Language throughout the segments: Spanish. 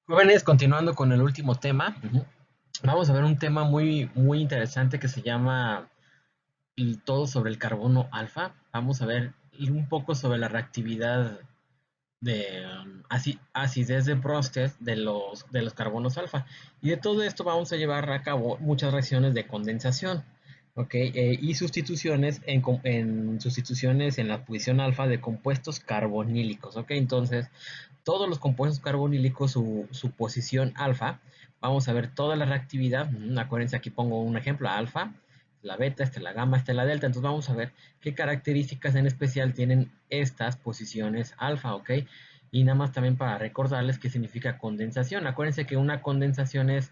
Jóvenes, continuando con el último tema, vamos a ver un tema muy interesante que se llama todo sobre el carbono alfa. Vamos a ver un poco sobre la reactividad de acidez de Bronsted de los carbonos alfa. Y de todo esto vamos a llevar a cabo muchas reacciones de condensación, ¿ok? Y sustituciones en sustituciones en la posición alfa de compuestos carbonílicos, ¿ok? Entonces, todos los compuestos carbonílicos, su posición alfa, vamos a ver toda la reactividad. Acuérdense, aquí pongo un ejemplo: alfa, la beta, esta es la gamma, esta es la delta. Entonces vamos a ver qué características en especial tienen estas posiciones alfa, ¿ok? Y nada más también para recordarles qué significa condensación. Acuérdense que una condensación es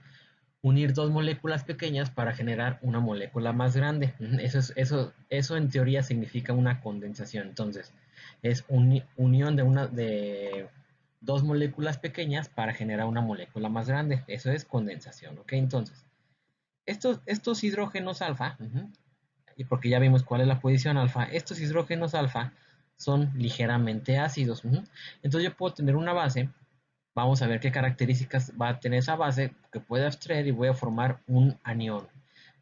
unir dos moléculas pequeñas para generar una molécula más grande. Eso en teoría significa una condensación. Entonces, es unión de dos moléculas pequeñas para generar una molécula más grande. Eso es condensación, ¿ok? Entonces, estos hidrógenos alfa, y porque ya vimos cuál es la posición alfa, estos hidrógenos alfa son ligeramente ácidos. Entonces yo puedo tener una base. Vamos a ver qué características va a tener esa base que puede abstraer y voy a formar un anión.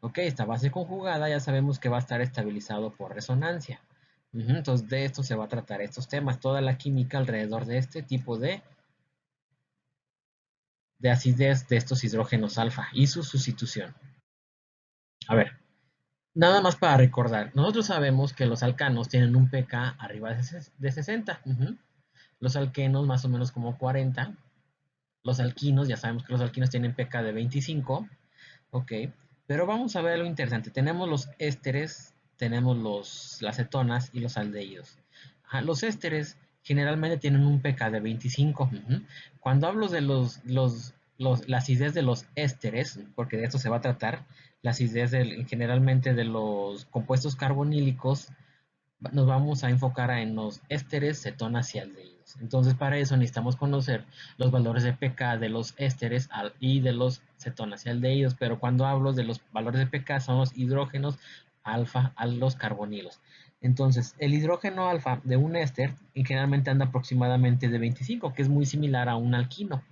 Ok, esta base conjugada ya sabemos que va a estar estabilizado por resonancia. Entonces de esto se va a tratar estos temas, toda la química alrededor de este tipo de acidez de estos hidrógenos alfa y su sustitución. A ver, nada más para recordar, nosotros sabemos que los alcanos tienen un pK arriba de 60, los alquenos más o menos como 40, los alquinos, ya sabemos que los alquinos tienen pK de 25. Ok, pero vamos a ver lo interesante. Tenemos los ésteres, tenemos las cetonas y los aldehídos. Ajá, los ésteres generalmente tienen un pK de 25. Cuando hablo de la acidez de los ésteres, porque de esto se va a tratar, la acidez generalmente de los compuestos carbonílicos, nos vamos a enfocar en los ésteres, cetonas y aldehídos. Entonces, para eso necesitamos conocer los valores de pK de los ésteres y de los cetonas y aldehídos. Pero cuando hablo de los valores de pK son los hidrógenos alfa a los carbonilos. Entonces, el hidrógeno alfa de un éster generalmente anda aproximadamente de 25, que es muy similar a un alquino.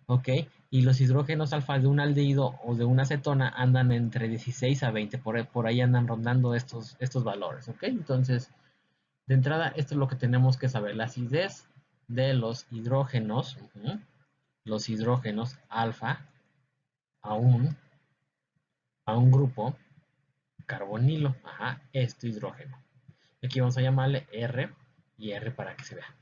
¿Ok? Y los hidrógenos alfa de un aldehído o de una cetona andan entre 16 a 20, por ahí andan rondando estos valores, ¿ok? Entonces, de entrada, esto es lo que tenemos que saber: la acidez de los hidrógenos alfa a un, a un grupo carbonilo, este hidrógeno. Aquí vamos a llamarle R y R para que se vea.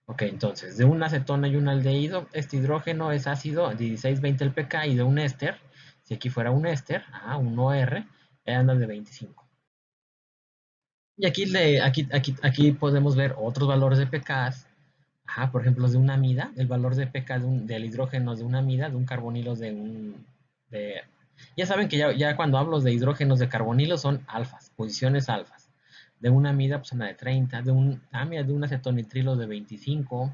Ok, entonces, de una acetona y un aldehído, este hidrógeno es ácido, 16-20 el pK, y de un éster, si aquí fuera un éster, un OR, anda de 25. Y aquí podemos ver otros valores de pKs. Por ejemplo, los de una amida, el valor de pK del hidrógeno de una amida, de un carbonilo de... Ya saben que ya cuando hablo de hidrógenos de carbonilo son alfas, posiciones alfas. De una amida, pues anda de 30, de un acetonitrilo de 25,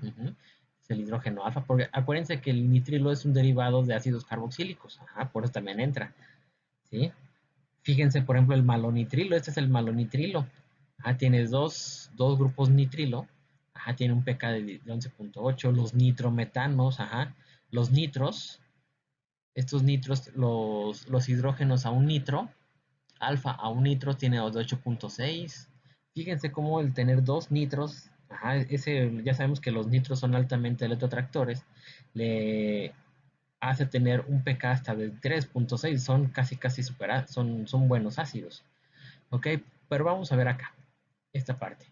es el hidrógeno alfa, porque acuérdense que el nitrilo es un derivado de ácidos carboxílicos, por eso también entra, ¿sí? Fíjense, por ejemplo, el malonitrilo, este es el malonitrilo. Tienes dos grupos nitrilo. Tiene un pK de 11.8. Los nitrometanos, los nitros, estos nitros, los hidrógenos a un nitro, alfa a un nitro tiene de 8.6. Fíjense cómo el tener dos nitros, ya sabemos que los nitros son altamente electrotractores, le hace tener un pK hasta de 3.6, son casi son buenos ácidos. ¿Ok? Pero vamos a ver acá, esta parte.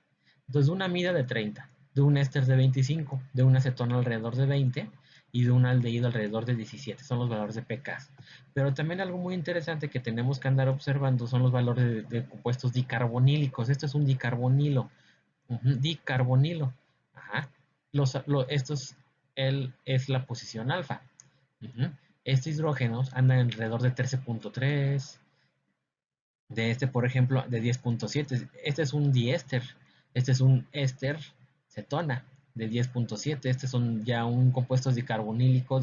Entonces, una amida de 30, de un éster de 25, de una acetona alrededor de 20 y de un aldehído alrededor de 17. Son los valores de pK. Pero también algo muy interesante que tenemos que andar observando son los valores de compuestos dicarbonílicos. Esto es un dicarbonilo. Dicarbonilo. Ajá. Es la posición alfa. Estos hidrógenos andan alrededor de 13.3, de este, por ejemplo, de 10.7. Este es un diéster. Este es un éster cetona de 10.7. Este son ya un compuesto dicarbonílico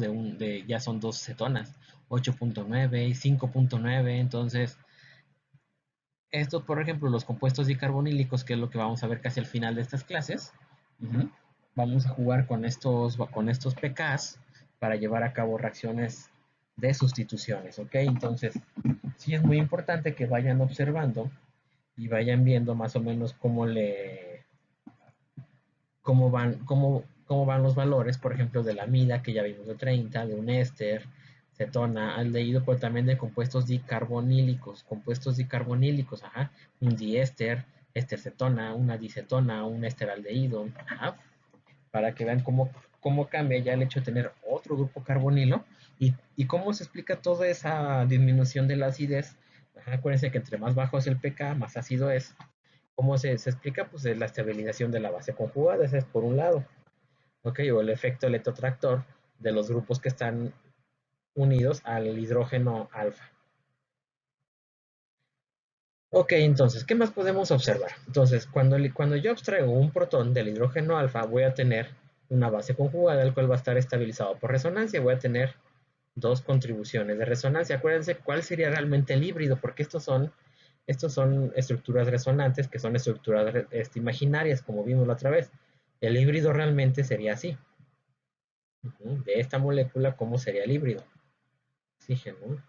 ya son dos cetonas, 8.9 y 5.9. Entonces, estos, por ejemplo, los compuestos dicarbonílicos, que es lo que vamos a ver casi al final de estas clases, vamos a jugar con estos pKs. para llevar a cabo reacciones de sustituciones, ¿ok? Entonces, sí es muy importante que vayan observando y vayan viendo más o menos cómo van los valores, por ejemplo, de la amida, que ya vimos de 30, de un éster, cetona, aldehído, pero también de compuestos dicarbonílicos, ajá, un diéster, éster cetona, una dicetona, un éster aldehído, ajá, para que vean cómo cambia ya el hecho de tener otro grupo carbonilo y cómo se explica toda esa disminución de la acidez. Ajá, acuérdense que entre más bajo es el pK, más ácido es. ¿Cómo se explica? Pues es la estabilización de la base conjugada, ese es por un lado. ¿Ok? O el efecto electrotractor de los grupos que están unidos al hidrógeno alfa. Ok, entonces, ¿qué más podemos observar? Entonces, cuando yo abstraigo un protón del hidrógeno alfa, voy a tener una base conjugada, el cual va a estar estabilizado por resonancia. Voy a tener dos contribuciones de resonancia. Acuérdense cuál sería realmente el híbrido, porque estos son estructuras resonantes, que son estructuras imaginarias, como vimos la otra vez. El híbrido realmente sería así. De esta molécula, ¿cómo sería el híbrido? Oxígeno,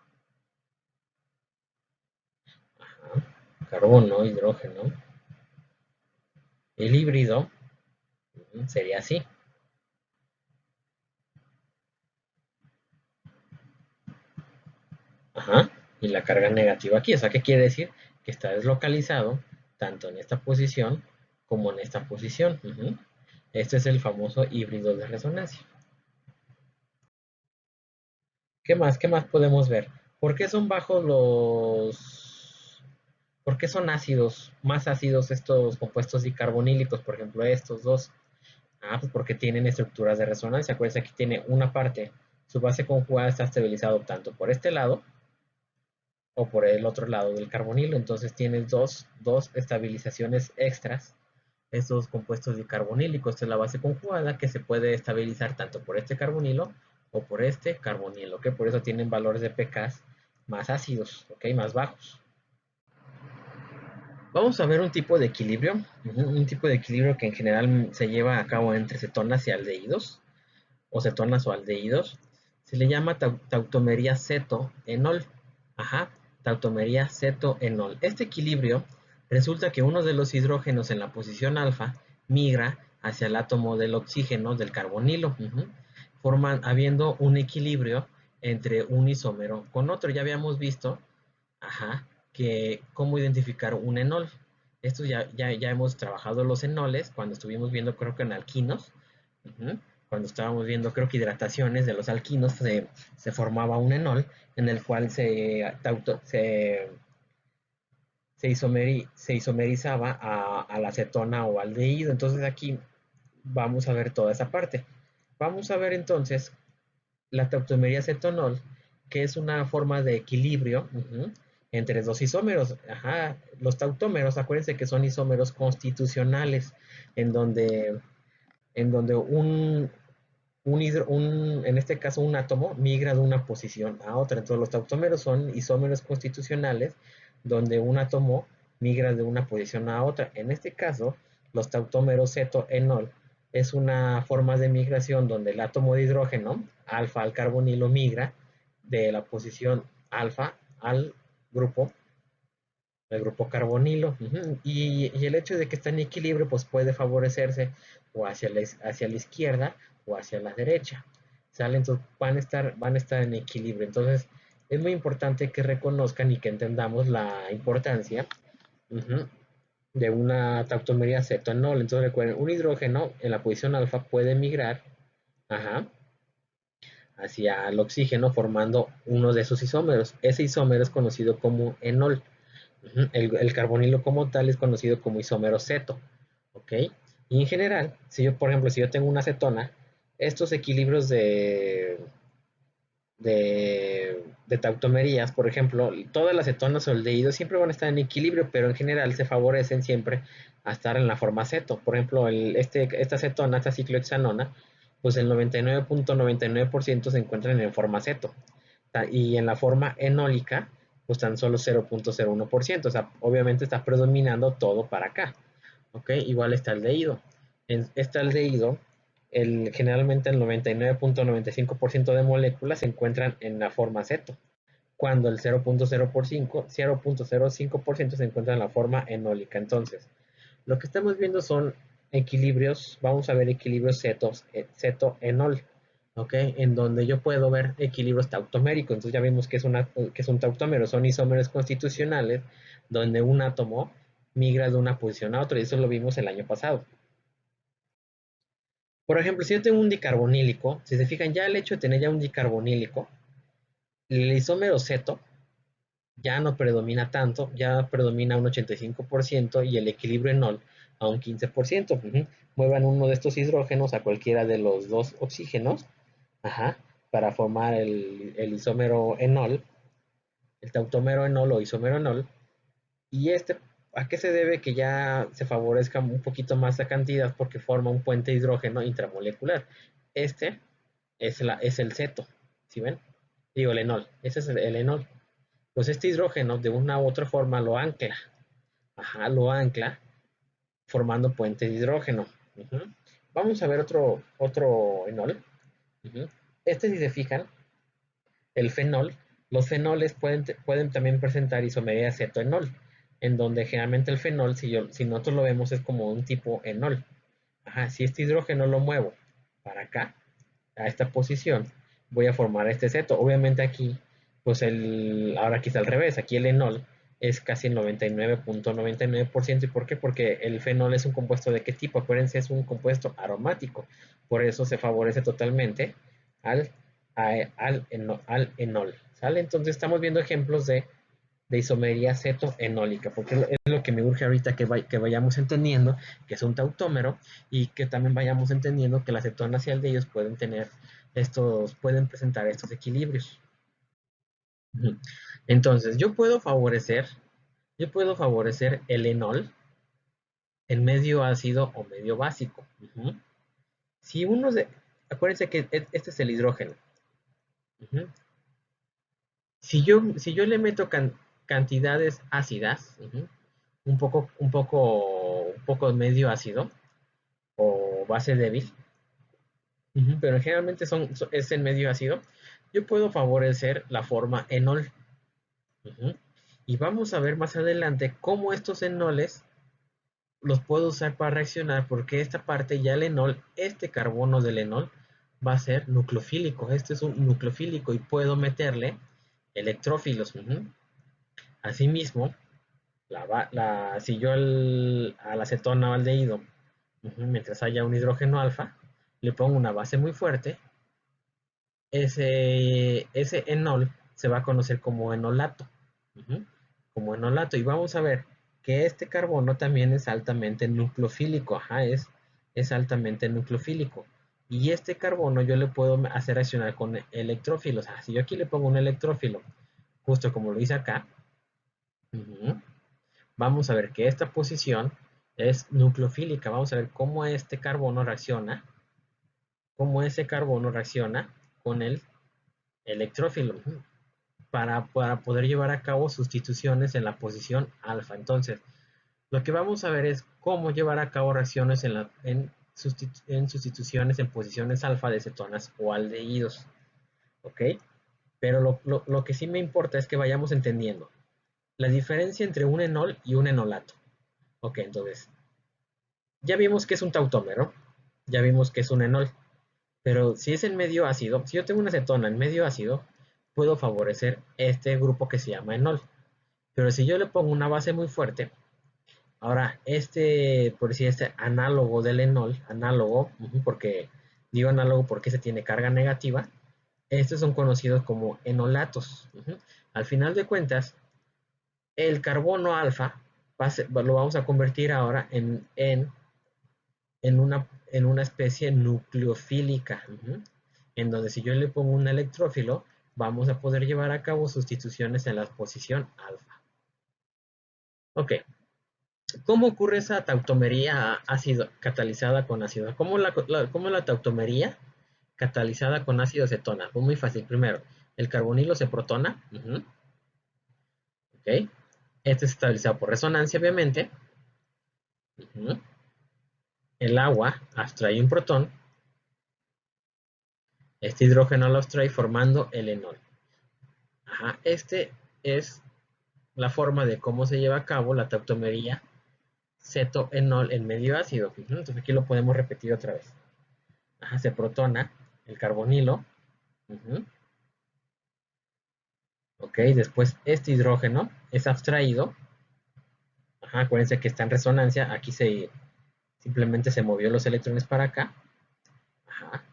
carbono, hidrógeno. El híbrido sería así. Ajá, y la carga negativa aquí. O sea, ¿qué quiere decir? Que está deslocalizado tanto en esta posición como en esta posición. Este es el famoso híbrido de resonancia. ¿Qué más? ¿Qué más podemos ver? ¿Por qué son bajos los... ¿Por qué son ácidos, más ácidos estos compuestos dicarbonílicos, por ejemplo, estos dos? Pues porque tienen estructuras de resonancia. Acuérdense, aquí tiene una parte, su base conjugada está estabilizado tanto por este lado o por el otro lado del carbonilo. Entonces tienes dos estabilizaciones extras, estos compuestos dicarbonílicos. Esta es la base conjugada que se puede estabilizar tanto por este carbonilo o por este carbonilo, que por eso tienen valores de pK más ácidos, ¿ok? Más bajos. Vamos a ver un tipo de equilibrio, un tipo de equilibrio que en general se lleva a cabo entre cetonas y aldehídos, o cetonas o aldehídos. Se le llama tautomería ceto-enol. Ajá, tautomería ceto-enol. Este equilibrio resulta que uno de los hidrógenos en la posición alfa migra hacia el átomo del oxígeno del carbonilo, habiendo un equilibrio entre un isómero con otro. Ya habíamos visto, ajá, que cómo identificar un enol. Esto ya hemos trabajado los enoles cuando estuvimos viendo, creo que en alquinos. Cuando estábamos viendo, creo que hidrataciones de los alquinos, se formaba un enol en el cual se isomerizaba a la acetona o aldehído. Entonces aquí vamos a ver toda esa parte. Vamos a ver entonces la tautomería cetonol, que es una forma de equilibrio entre dos isómeros. Ajá, los tautómeros, acuérdense que son isómeros constitucionales, en donde, en este caso un átomo migra de una posición a otra. Entonces los tautómeros son isómeros constitucionales donde un átomo migra de una posición a otra. En este caso, los tautómeros ceto-enol es una forma de migración donde el átomo de hidrógeno, alfa al carbonilo, migra de la posición alfa al grupo el grupo carbonilo. Y el hecho de que está en equilibrio, pues puede favorecerse o hacia la izquierda o hacia la derecha. ¿Sale? Entonces van a estar en equilibrio. Entonces es muy importante que reconozcan y que entendamos la importancia de una tautomería cetonol. Entonces recuerden, un hidrógeno en la posición alfa puede migrar ajá, hacia el oxígeno formando uno de esos isómeros. Ese isómero es conocido como enol. El carbonilo como tal es conocido como isómero ceto, ¿ok? Y en general, por ejemplo, si yo tengo una cetona, estos equilibrios de tautomerías, por ejemplo, todas las cetonas o aldehídos siempre van a estar en equilibrio, pero en general se favorecen siempre a estar en la forma ceto. Por ejemplo, esta cetona, esta ciclohexanona, pues el 99.99% se encuentran en forma ceto. Y en la forma enólica, pues tan solo 0.01%. O sea, obviamente está predominando todo para acá. ¿Ok? Igual está aldehído. Este aldehído Generalmente el 99.95% de moléculas se encuentran en la forma ceto, cuando el 0.05% se encuentra en la forma enólica. Entonces, lo que estamos viendo son equilibrios, vamos a ver equilibrios ceto-enol, ¿ok? En donde yo puedo ver equilibrios tautoméricos. Entonces ya vimos que es un tautómero, son isómeros constitucionales donde un átomo migra de una posición a otra, y eso lo vimos el año pasado. Por ejemplo, si yo tengo un dicarbonílico, si se fijan, ya el hecho de tener ya un dicarbonílico, el isómero ceto ya no predomina tanto, ya predomina un 85% y el equilibrio enol a un 15%. Muevan uno de estos hidrógenos a cualquiera de los dos oxígenos, ajá, para formar el isómero enol, el tautómero enol o isómero enol. Y ¿a qué se debe que ya se favorezca un poquito más la cantidad? Porque forma un puente hidrógeno intramolecular. Este es el ceto, ¿sí ven? Digo, el enol, ese es el enol. Pues este hidrógeno de una u otra forma lo ancla, ajá, lo ancla formando puente de hidrógeno. Ujú. Vamos a ver otro enol. Ujú. Este, si se fijan, el fenol, los fenoles pueden también presentar isomería cetoenol, en donde generalmente el fenol, si nosotros lo vemos, es como un tipo enol. Ajá, si este hidrógeno lo muevo para acá, a esta posición, voy a formar este ceto. Obviamente aquí, pues ahora aquí está al revés, aquí el enol es casi el 99.99%. ¿Y por qué? Porque el fenol es un compuesto de qué tipo, acuérdense, es un compuesto aromático, por eso se favorece totalmente al, al enol, ¿sale? Entonces estamos viendo ejemplos de isomería cetoenólica, porque es lo que me urge ahorita que vayamos entendiendo que es un tautómero, y que también vayamos entendiendo que las cetonas y aldehídos pueden presentar estos equilibrios. Entonces, yo puedo favorecer el enol en medio ácido o medio básico. Si uno de, acuérdense que este es el hidrógeno. Si yo le meto cantidades ácidas, un poco medio ácido o base débil, pero generalmente es el medio ácido, yo puedo favorecer la forma enol. Ujú. Y vamos a ver más adelante cómo estos enoles los puedo usar para reaccionar, porque esta parte ya el enol, este carbono del enol, va a ser nucleofílico. Este es un nucleofílico y puedo meterle electrófilos. Asimismo, si yo al acetona o aldehído, mientras haya un hidrógeno alfa, le pongo una base muy fuerte, ese enol se va a conocer como enolato. Como enolato. Y vamos a ver que este carbono también es altamente nucleofílico. Ajá, es altamente nucleofílico. Y este carbono yo le puedo hacer reaccionar con electrófilos. Si yo aquí le pongo un electrófilo, justo como lo hice acá, ujú, vamos a ver que esta posición es nucleofílica. Vamos a ver cómo ese carbono reacciona con el electrófilo, para poder llevar a cabo sustituciones en la posición alfa. Entonces, lo que vamos a ver es cómo llevar a cabo reacciones en sustituciones en posiciones alfa de cetonas o aldehídos. ¿Ok? Pero lo que sí me importa es que vayamos entendiendo la diferencia entre un enol y un enolato. Ok, entonces, ya vimos que es un tautómero, ya vimos que es un enol, pero si es en medio ácido, si yo tengo una cetona en medio ácido, puedo favorecer este grupo que se llama enol. Pero si yo le pongo una base muy fuerte, ahora por decir, este análogo del enol, análogo, porque digo análogo porque se tiene carga negativa, estos son conocidos como enolatos. Al final de cuentas, el carbono alfa lo vamos a convertir ahora en una especie nucleofílica, en donde si yo le pongo un electrófilo, vamos a poder llevar a cabo sustituciones en la posición alfa. Ok, ¿cómo ocurre esa tautomería ácido catalizada con ácido? ¿Cómo es la tautomería catalizada con ácido acetona? Pues muy fácil. Primero, el carbonilo se protona. Ok. Este es estabilizado por resonancia, obviamente. El agua abstrae un protón Este hidrógeno lo abstrae formando el enol. Ajá, este es la forma de cómo se lleva a cabo la tautomería ceto-enol en medio ácido. Entonces aquí lo podemos repetir otra vez. Ajá, se protona el carbonilo. Ok, después este hidrógeno es abstraído. Ajá, acuérdense que está en resonancia. Aquí simplemente se movió los electrones para acá. Ajá.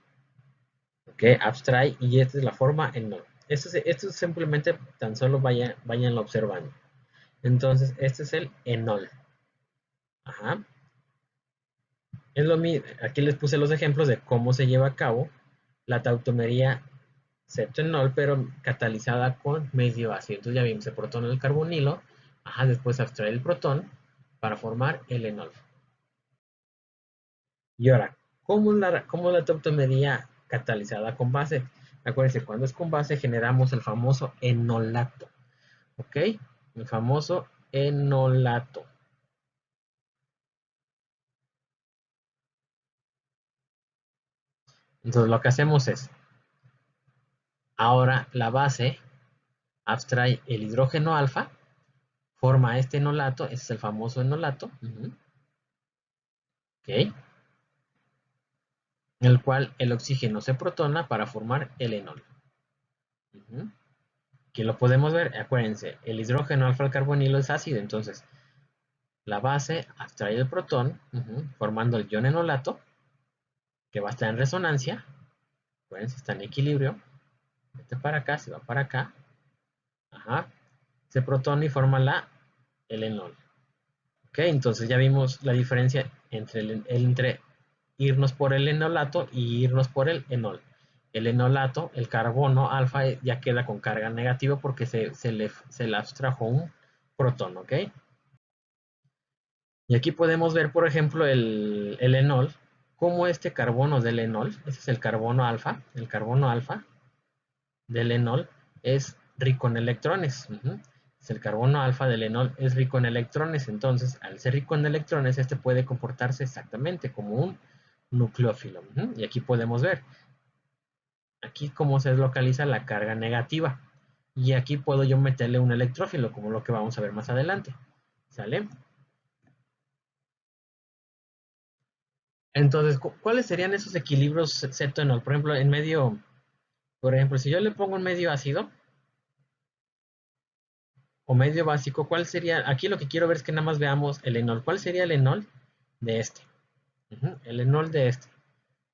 Ok, abstrae y esta es la forma enol. Esto simplemente tan solo vayanlo observando. Entonces, este es el enol. Ajá. Es lo mismo. Aquí les puse los ejemplos de cómo se lleva a cabo la tautomería ceto-enol, pero catalizada con medio ácido. Entonces ya vimos, el protón el carbonilo. Ajá, después abstrae el protón para formar el enol. Y ahora, ¿cómo es la tautomería catalizada con base? Acuérdense, cuando es con base generamos el famoso enolato. ¿Ok? El famoso enolato. Entonces lo que hacemos es, ahora la base abstrae el hidrógeno alfa, forma este enolato, ese es el famoso enolato, ¿ok? En el cual el oxígeno se protona para formar el enol. Aquí lo podemos ver, acuérdense, el hidrógeno alfa al carbonilo es ácido, entonces la base abstrae el protón, formando el ion enolato, que va a estar en resonancia, acuérdense, está en equilibrio, este para acá, se va para acá, ajá, se protona y forma el enol. Ok, entonces ya vimos la diferencia entre irnos por el enolato y irnos por el enol. El enolato, el carbono alfa, ya queda con carga negativa porque se le abstrajo un protón, ¿ok? Y aquí podemos ver, por ejemplo, el enol, como este carbono del enol, ese es el carbono alfa del enol es rico en electrones. Es el carbono alfa del enol es rico en electrones, entonces al ser rico en electrones, este puede comportarse exactamente como un nucleófilo. Y aquí podemos ver, aquí cómo se localiza la carga negativa. Y aquí puedo yo meterle un electrófilo, como lo que vamos a ver más adelante. ¿Sale? Entonces, ¿cuáles serían esos equilibrios ceto-enol? Por ejemplo, si yo le pongo un medio ácido, o medio básico, ¿cuál sería? Aquí lo que quiero ver es que nada más veamos el enol. ¿Cuál sería el enol de este? El enol de este.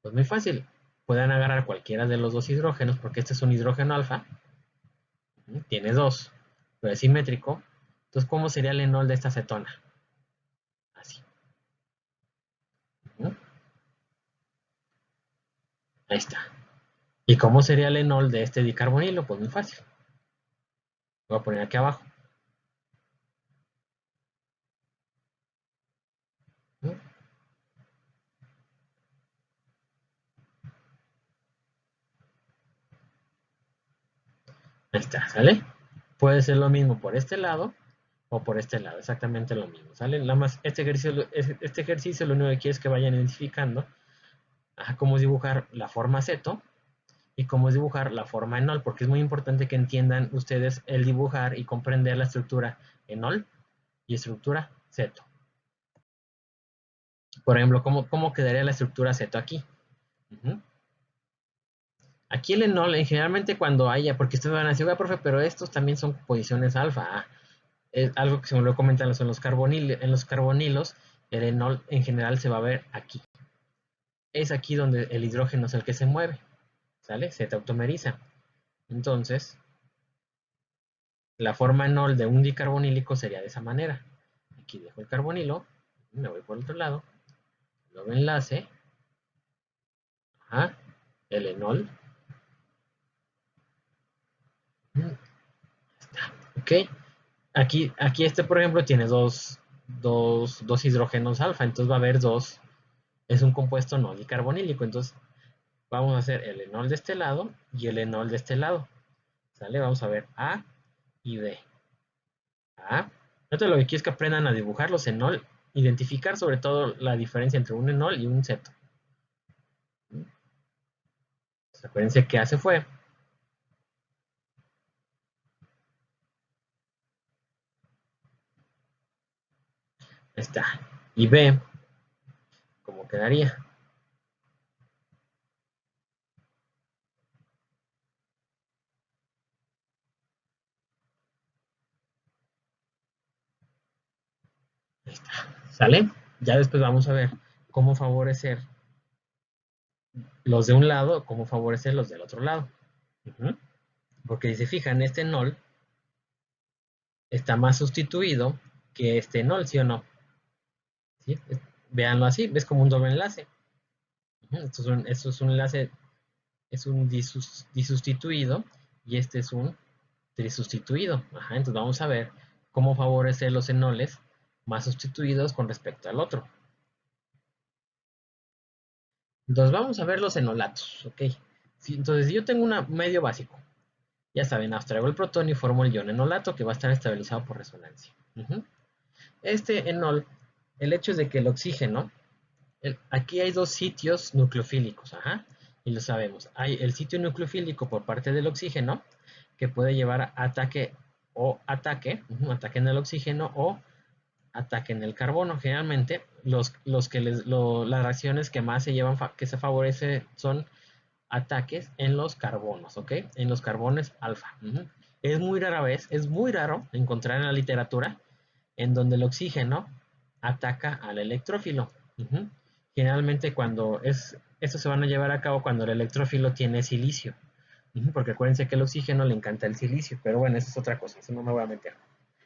Pues muy fácil. Pueden agarrar cualquiera de los dos hidrógenos, porque este es un hidrógeno alfa. Tiene dos, pero es simétrico. Entonces, ¿cómo sería el enol de esta cetona? Así. Ujú. Ahí está. ¿Y cómo sería el enol de este dicarbonilo? Pues muy fácil. Lo voy a poner aquí abajo. Ahí está, ¿sale? Puede ser lo mismo por este lado o por este lado, exactamente lo mismo, ¿sale? Nada más este ejercicio lo único que quiero es que vayan identificando cómo dibujar la forma ceto y cómo dibujar la forma enol, porque es muy importante que entiendan ustedes el dibujar y comprender la estructura enol y estructura ceto. Por ejemplo, ¿cómo quedaría la estructura ceto aquí? Aquí el enol, generalmente cuando haya, porque ustedes van a decir, profe, pero estos también son posiciones alfa. Es algo que se me lo comentan en los carbonilos, el enol en general se va a ver aquí. Es aquí donde el hidrógeno es el que se mueve, ¿sale? Se tautomeriza. Entonces, la forma enol de un dicarbonílico sería de esa manera. Aquí dejo el carbonilo, me voy por el otro lado, nuevo enlace, el enol, ok. Aquí este, por ejemplo, tiene dos hidrógenos alfa, entonces va a haber dos, es un compuesto no dicarbonílico, entonces vamos a hacer el enol de este lado y el enol de este lado, ¿sale? Vamos a ver A y B. Esto lo que quiero es que aprendan a dibujar los enol, identificar sobre todo la diferencia entre un enol y un ceto. Acuérdense que A se fue. Está. Y B, ¿cómo quedaría? Ahí está. ¿Sale? Ya después vamos a ver cómo favorecer los de un lado, cómo favorecer los del otro lado. Ujú. Porque si se fijan, este null está más sustituido que este null, ¿sí o no? ¿Sí? Véanlo así, ves como un doble enlace. Ujú. Esto es un enlace, es un disustituido y este es un trisustituido. Ajá, entonces vamos a ver cómo favorecer los enoles más sustituidos con respecto al otro. Entonces vamos a ver los enolatos, ¿ok? Entonces si yo tengo un medio básico, ya saben, abstraigo el protón y formo el ion enolato que va a estar estabilizado por resonancia. Este enol, el hecho es de que el oxígeno, aquí hay dos sitios nucleofílicos, ajá, y lo sabemos. Hay el sitio nucleofílico por parte del oxígeno, que puede llevar a ataque o ataque en el oxígeno o ataque en el carbono. Generalmente, las reacciones que más se llevan, que se favorece son ataques en los carbonos, ¿ok? En los carbones alfa. Es muy rara vez, es muy raro encontrar en la literatura en donde el oxígeno ataca al electrófilo. Generalmente estos se van a llevar a cabo cuando el electrófilo tiene silicio. Porque acuérdense que el oxígeno le encanta el silicio, pero bueno, eso es otra cosa, eso no me voy a meter.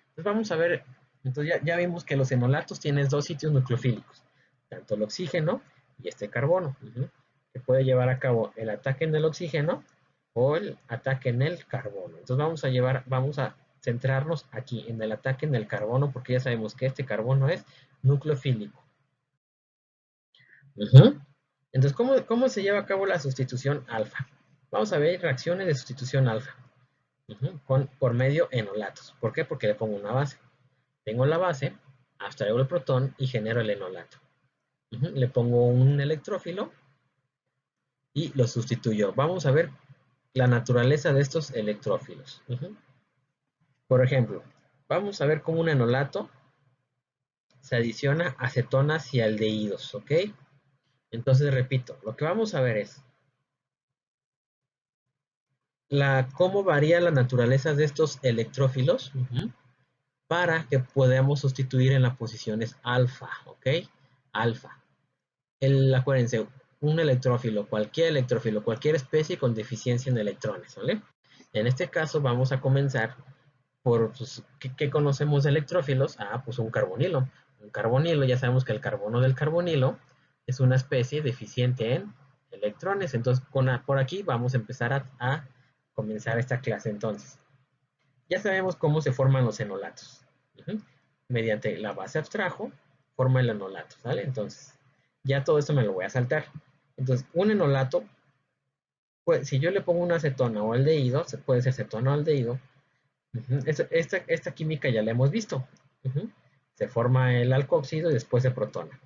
Entonces vamos a ver, entonces ya vimos que los enolatos tienen dos sitios nucleofílicos, tanto el oxígeno y este carbono, que puede llevar a cabo el ataque en el oxígeno o el ataque en el carbono. Entonces vamos a centrarnos aquí en el ataque en el carbono, porque ya sabemos que este carbono es nucleofílico. Entonces, ¿cómo se lleva a cabo la sustitución alfa? Vamos a ver reacciones de sustitución alfa por medio enolatos. ¿Por qué? Porque le pongo una base. Tengo la base, abstraigo el protón y genero el enolato. Le pongo un electrófilo y lo sustituyo. Vamos a ver la naturaleza de estos electrófilos. Por ejemplo, vamos a ver cómo un enolato se adiciona a cetonas y aldehídos, ¿ok? Entonces, repito, lo que vamos a ver es cómo varía la naturaleza de estos electrófilos para que podamos sustituir en las posiciones alfa, ¿ok? Alfa. Acuérdense, un electrófilo, cualquier especie con deficiencia en electrones, ¿vale? En este caso vamos a comenzar por, pues, ¿qué conocemos de electrófilos? Ah, pues un carbonilo. Un carbonilo, ya sabemos que el carbono del carbonilo es una especie deficiente en electrones. Entonces, por aquí vamos a empezar a comenzar esta clase entonces. Ya sabemos cómo se forman los enolatos. Mediante la base abstrajo, forma el enolato, ¿vale? Entonces, ya todo esto me lo voy a saltar. Entonces, un enolato, pues, si yo le pongo una acetona o aldehído, puede ser cetona o aldehído. Esta química ya la hemos visto. Se forma el alcohóxido y después se protona.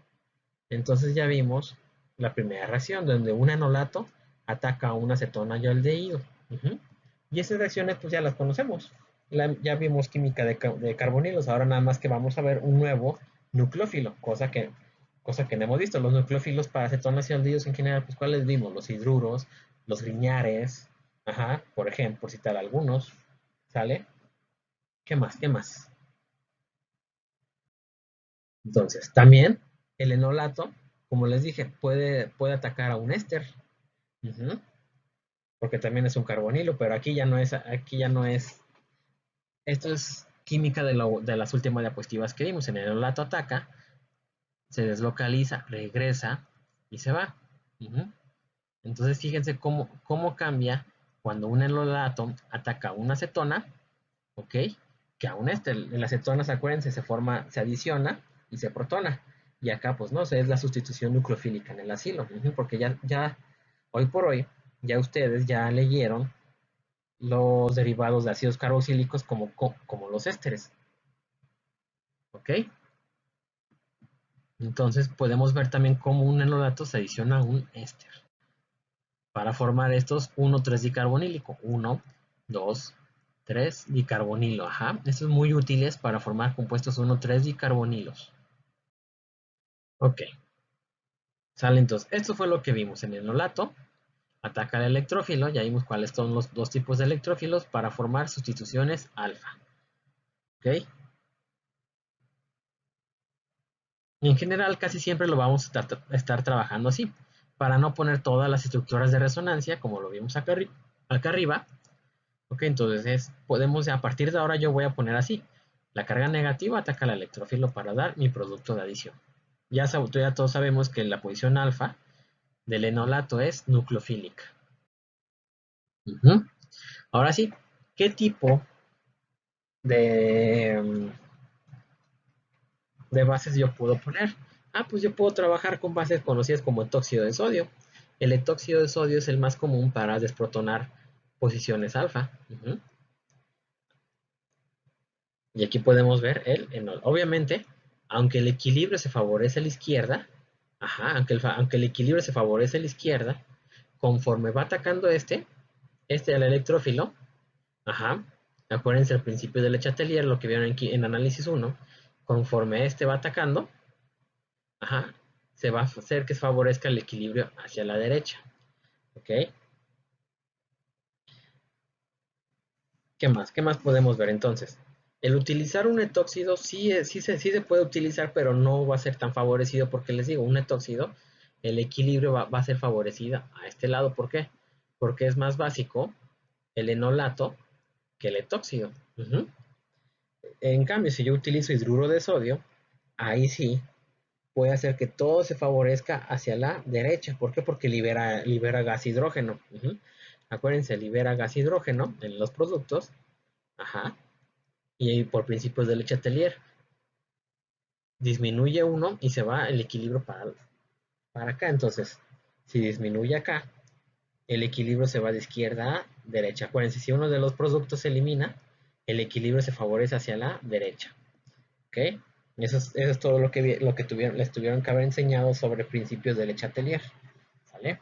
Entonces ya vimos la primera reacción, donde un enolato ataca a una acetona y aldehído. Y esas reacciones pues ya las conocemos. Ya vimos química de carbonilos, ahora nada más que vamos a ver un nuevo nucleófilo, cosa que no hemos visto. Los nucleófilos para cetonas y aldehídos en general, pues ¿cuáles vimos? Los hidruros, los griñares, por ejemplo, por citar algunos, ¿sale? ¿Qué más? ¿Qué más? Entonces, también el enolato, como les dije, puede atacar a un éster, porque también es un carbonilo, pero aquí ya no es. Esto es química de las últimas diapositivas que vimos. En el enolato ataca, se deslocaliza, regresa y se va. Entonces, fíjense cómo cambia cuando un enolato ataca a una acetona, ¿ok? Que a un éster. En las cetonas, acuérdense, se adiciona y se protona. Y acá, pues no, es la sustitución nucleofílica en el asilo, porque ya, hoy por hoy, ya ustedes ya leyeron los derivados de ácidos carboxílicos como los ésteres, ¿ok? Entonces podemos ver también cómo un enolato se adiciona a un éster. para formar estos 1,3-dicarbonílico. 1, 2, 3 dicarbonilo. Ajá. Estos es muy útiles para formar compuestos 1,3-dicarbonilos. Ok. Sale entonces. Esto fue lo que vimos en el enolato. Ataca al electrófilo. Ya vimos cuáles son los dos tipos de electrófilos para formar sustituciones alfa. Ok. En general, casi siempre lo vamos a estar trabajando así. Para no poner todas las estructuras de resonancia, como lo vimos acá arriba. Ok, entonces podemos, a partir de ahora yo voy a poner así. La carga negativa ataca al electrófilo para dar mi producto de adición. Ya todos sabemos que la posición alfa del enolato es nucleofílica. Ahora sí, ¿qué tipo de, de bases yo puedo poner? Pues yo puedo trabajar con bases conocidas como etóxido de sodio. El etóxido de sodio es el más común para desprotonar posiciones alfa. Y aquí podemos ver el enol. Obviamente, aunque el equilibrio se favorece a la izquierda, aunque el equilibrio se favorece a la izquierda, conforme va atacando este al electrófilo, ajá, acuérdense al principio de Le Chatelier, lo que vieron aquí en análisis 1, conforme este va atacando, ajá, se va a hacer que favorezca el equilibrio hacia la derecha. ¿Ok? ¿Qué más? ¿Qué más podemos ver entonces? El utilizar un etóxido sí se puede utilizar, pero no va a ser tan favorecido porque les digo, un etóxido, el equilibrio va a ser favorecido a este lado. ¿Por qué? Porque es más básico el enolato que el etóxido. En cambio, si yo utilizo hidruro de sodio, ahí sí puede hacer que todo se favorezca hacia la derecha. ¿Por qué? Porque libera gas hidrógeno. Acuérdense, libera gas hidrógeno en los productos. Ajá. Y por principios de Le Chatelier, disminuye uno y se va el equilibrio para acá. Entonces, si disminuye acá, el equilibrio se va de izquierda a derecha. Acuérdense, si uno de los productos se elimina, el equilibrio se favorece hacia la derecha. ¿Ok? Eso es todo lo que les tuvieron que haber enseñado sobre principios de Le Chatelier. ¿Sale?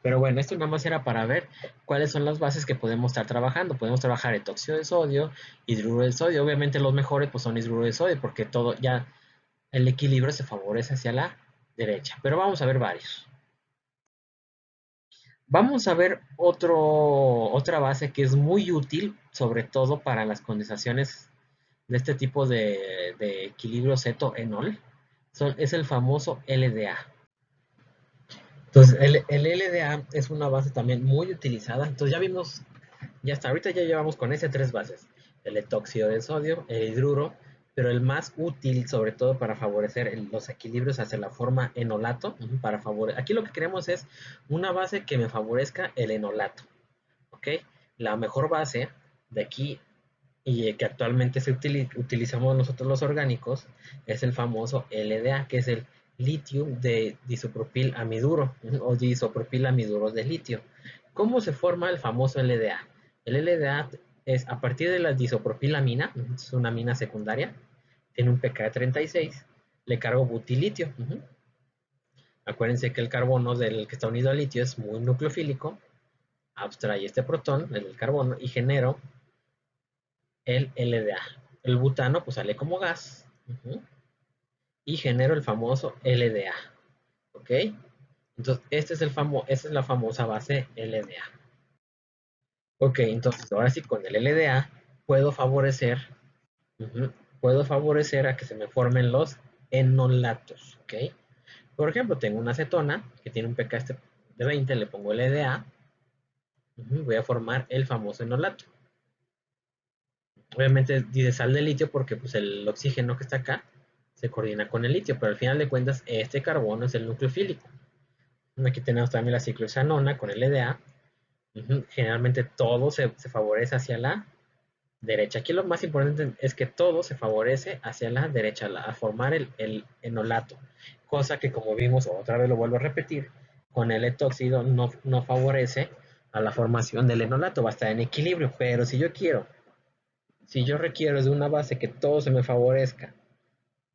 Pero bueno, esto nada más era para ver cuáles son las bases que podemos estar trabajando. Podemos trabajar etóxido de sodio, hidruro de sodio. Obviamente los mejores pues son hidruro de sodio porque todo ya el equilibrio se favorece hacia la derecha. Pero vamos a ver varios. Vamos a ver otra base que es muy útil, sobre todo para las condensaciones de este tipo de equilibrio ceto-enol. Es el famoso LDA. Entonces, el LDA es una base también muy utilizada. Entonces, ya vimos, ya hasta ahorita ya llevamos con ese tres bases: el etóxido de sodio, el hidruro, pero el más útil, sobre todo para favorecer los equilibrios hacia la forma enolato. Aquí lo que queremos es una base que me favorezca el enolato. ¿Ok? La mejor base de aquí y que actualmente utilizamos nosotros los orgánicos es el famoso LDA, que es el litio de disopropilamiduro o disopropilamiduro de litio. ¿Cómo se forma el famoso LDA? El LDA es a partir de la disopropilamina, es una amina secundaria, tiene un pK de 36, le cargo butilitio. Acuérdense que el carbono del que está unido al litio es muy nucleofílico, abstrae este protón, el carbono, y genero el LDA. El butano pues sale como gas y genero el famoso LDA. ¿Ok? Entonces, esta es la famosa base LDA. Ok, entonces ahora sí con el LDA puedo favorecer, puedo favorecer a que se me formen los enolatos. ¿Ok? Por ejemplo, tengo una acetona que tiene un pK de 20, le pongo LDA, voy a formar el famoso enolato. Obviamente dice sal de litio porque pues el oxígeno que está acá se coordina con el litio, pero al final de cuentas este carbono es el nucleofílico. Aquí tenemos también la ciclohexanona con LDA. Generalmente todo se favorece hacia la derecha. Aquí lo más importante es que todo se favorece hacia la derecha, a formar el enolato. Cosa que como vimos, otra vez lo vuelvo a repetir, con el etóxido no favorece a la formación del enolato, va a estar en equilibrio. Pero si yo requiero de una base que todo se me favorezca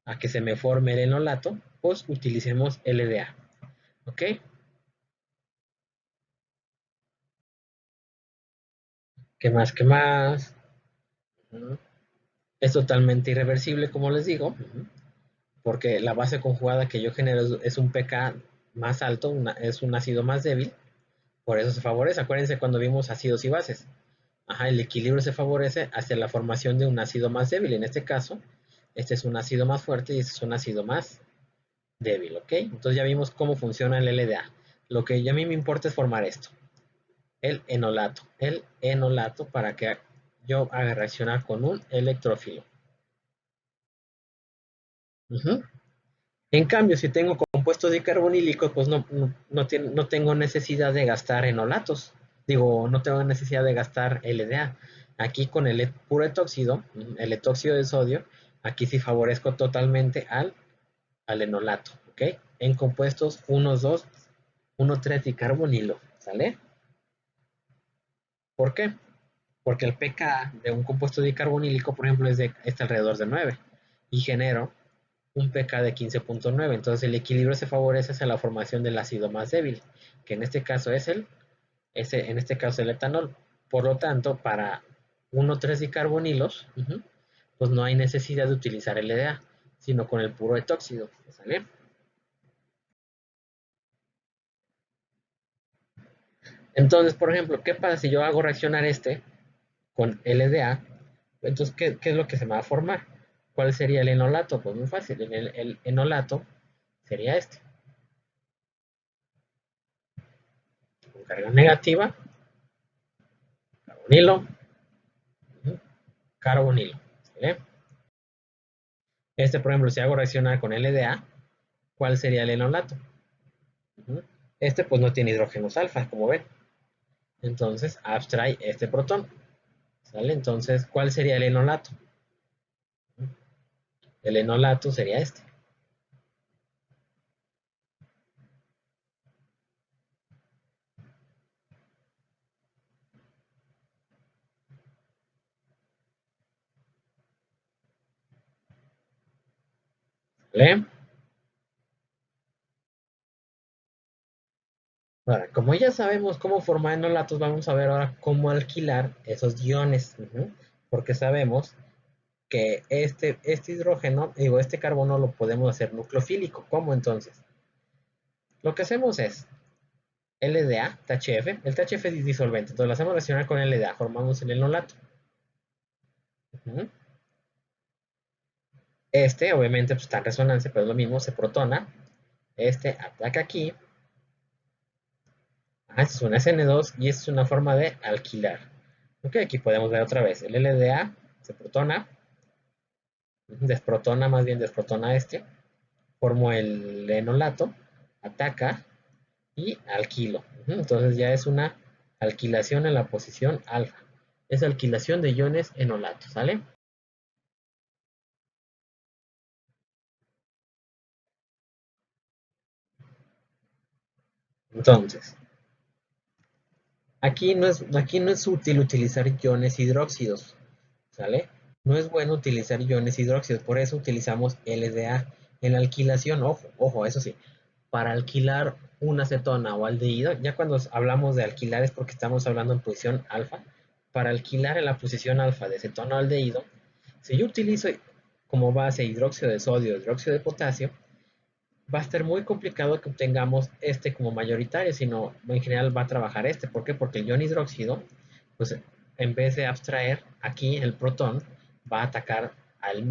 a que se me forme el enolato, pues utilicemos LDA. ¿Ok? ¿Qué más? ¿Qué más? Ujú. Es totalmente irreversible, como les digo, porque la base conjugada que yo genero es un pK más alto, es un ácido más débil, por eso se favorece. Acuérdense cuando vimos ácidos y bases. Ajá, el equilibrio se favorece hacia la formación de un ácido más débil. En este caso, este es un ácido más fuerte y este es un ácido más débil, ¿ok? Entonces ya vimos cómo funciona el LDA. Lo que ya a mí me importa es formar esto, el enolato. El enolato para que yo haga reaccionar con un electrófilo. Ujú. En cambio, si tengo compuestos dicarbonílicos, pues no tengo necesidad de gastar enolatos. Digo, no tengo necesidad de gastar LDA. Aquí con el puro etóxido, el etóxido de sodio, aquí sí favorezco totalmente al enolato, ¿ok? En compuestos 1, 2, 1, 3 dicarbonilo, ¿sale? ¿Por qué? Porque el pK de un compuesto dicarbonílico, por ejemplo, está alrededor de 9 y genero un pK de 15.9. Entonces el equilibrio se favorece hacia la formación del ácido más débil, que en este caso es en este caso el etanol. Por lo tanto, para 1,3 dicarbonilos, pues no hay necesidad de utilizar LDA, sino con el puro etóxido, ¿sale? Entonces, por ejemplo, ¿qué pasa si yo hago reaccionar este con LDA? Entonces, ¿qué es lo que se me va a formar? ¿Cuál sería el enolato? Pues muy fácil, el enolato sería este, con carga negativa, carbonilo, carbonilo. ¿Vale? Este, por ejemplo, si hago reaccionar con LDA, ¿cuál sería el enolato? Este pues no tiene hidrógenos alfa, como ven. Entonces abstrae este protón. ¿Sale? Entonces, ¿cuál sería el enolato? El enolato sería este. ¿Vale? Ahora, como ya sabemos cómo formar enolatos, vamos a ver ahora cómo alquilar esos iones. Porque sabemos que este hidrógeno, digo, este carbono lo podemos hacer nucleofílico. ¿Cómo entonces? Lo que hacemos es LDA, THF, el THF es disolvente, entonces lo hacemos reaccionar con LDA, formamos el enolato. Este, obviamente, pues está en resonancia, pero es lo mismo, se protona. Este ataca aquí. Este es un SN2 y esta es una forma de alquilar. Ok, aquí podemos ver otra vez. El LDA se protona, desprotona, más bien desprotona este. Formo el enolato, ataca y alquilo. Entonces ya es una alquilación en la posición alfa. Es alquilación de iones enolatos, ¿sale? Entonces, aquí no es útil utilizar iones hidróxidos, ¿sale? No es bueno utilizar iones hidróxidos, por eso utilizamos LDA. En la alquilación, ojo, ojo, eso sí, para alquilar una acetona o aldehído, ya cuando hablamos de alquilar es porque estamos hablando en posición alfa. Para alquilar en la posición alfa de acetona o aldehído, si yo utilizo como base hidróxido de sodio, hidróxido de potasio, va a estar muy complicado que obtengamos este como mayoritario, sino en general va a trabajar este. ¿Por qué? Porque el ion hidróxido, pues en vez de abstraer aquí el protón, va a atacar al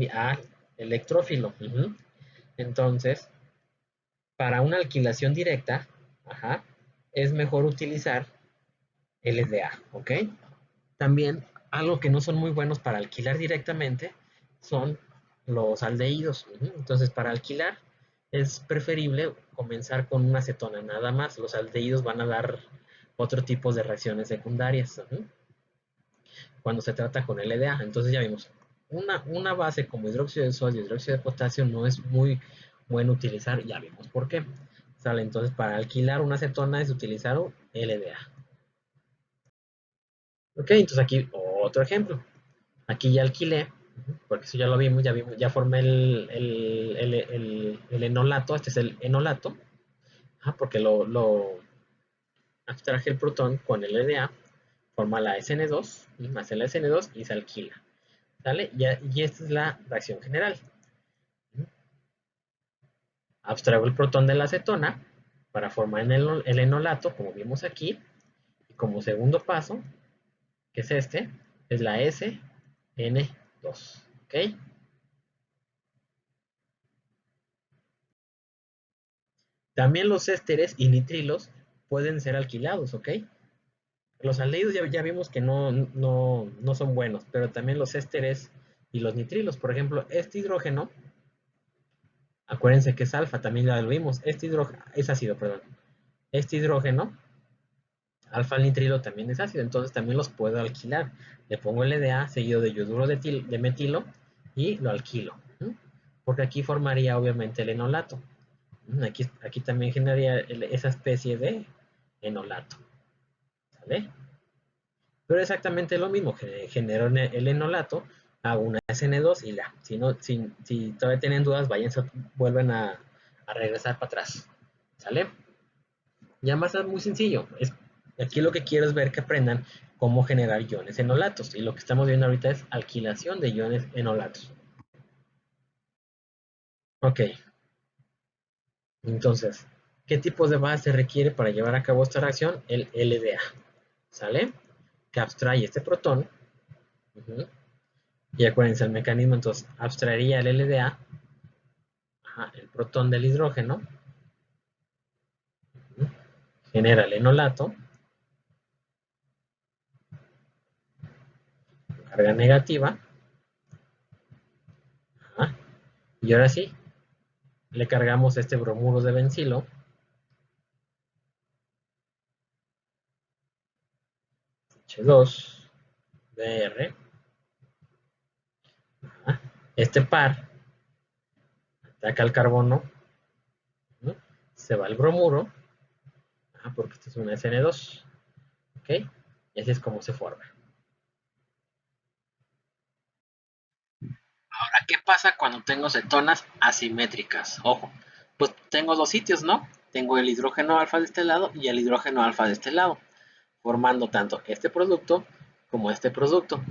electrófilo. Entonces, para una alquilación directa, ajá, es mejor utilizar LDA, ¿ok? También, algo que no son muy buenos para alquilar directamente son los aldehídos. Entonces, para alquilar es preferible comenzar con una acetona nada más. Los aldehídos van a dar otro tipo de reacciones secundarias cuando se trata con LDA. Entonces ya vimos, una base como hidróxido de sodio, hidróxido de potasio no es muy bueno utilizar, ya vimos por qué. Sale, entonces para alquilar una acetona es utilizar un LDA. Ok, entonces aquí otro ejemplo. Aquí ya alquilé, porque eso ya lo vimos, ya formé el enolato, este es el enolato, porque lo abstraje el protón con el LDA. forma la SN2, hace la SN2 y se alquila. ¿Sale? Y esta es la reacción general. Abstraigo el protón de la acetona para formar el enolato, como vimos aquí. Y como segundo paso, que es este, es la SN2. ¿Ok? También los ésteres y nitrilos pueden ser alquilados, ¿ok? Los aldehídos ya vimos que no son buenos, pero también los ésteres y los nitrilos. Por ejemplo, este hidrógeno, acuérdense que es alfa, también ya lo vimos. Este hidrógeno es ácido, perdón. Este hidrógeno, alfa nitrilo, también es ácido, entonces también los puedo alquilar. Le pongo LDA seguido de yoduro de metilo y lo alquilo. Porque aquí formaría obviamente el enolato. Aquí también generaría esa especie de enolato. ¿Sale? Pero exactamente lo mismo, genero el enolato, hago una SN2 y la. Si todavía tienen dudas, vuelven a regresar para atrás. ¿Sale? Ya más es muy sencillo. Aquí lo que quiero es ver que aprendan cómo generar iones enolatos. Y lo que estamos viendo ahorita es alquilación de iones enolatos. Ok, entonces, ¿qué tipos de base se requiere para llevar a cabo esta reacción? El LDA. ¿Sale? Que abstrae este protón. Uh-huh. Y acuérdense el mecanismo, entonces abstraería el LDA, el protón del hidrógeno, genera el enolato, carga negativa, y ahora sí, le cargamos este bromuro de bencilo, H2Br, este par ataca el carbono, se va el bromuro, porque este es un SN2, ¿ok? Y así es como se forma. Ahora, ¿qué pasa cuando tengo cetonas asimétricas? Ojo, pues tengo dos sitios, ¿no? Tengo el hidrógeno alfa de este lado y el hidrógeno alfa de este lado, formando tanto este producto como este producto.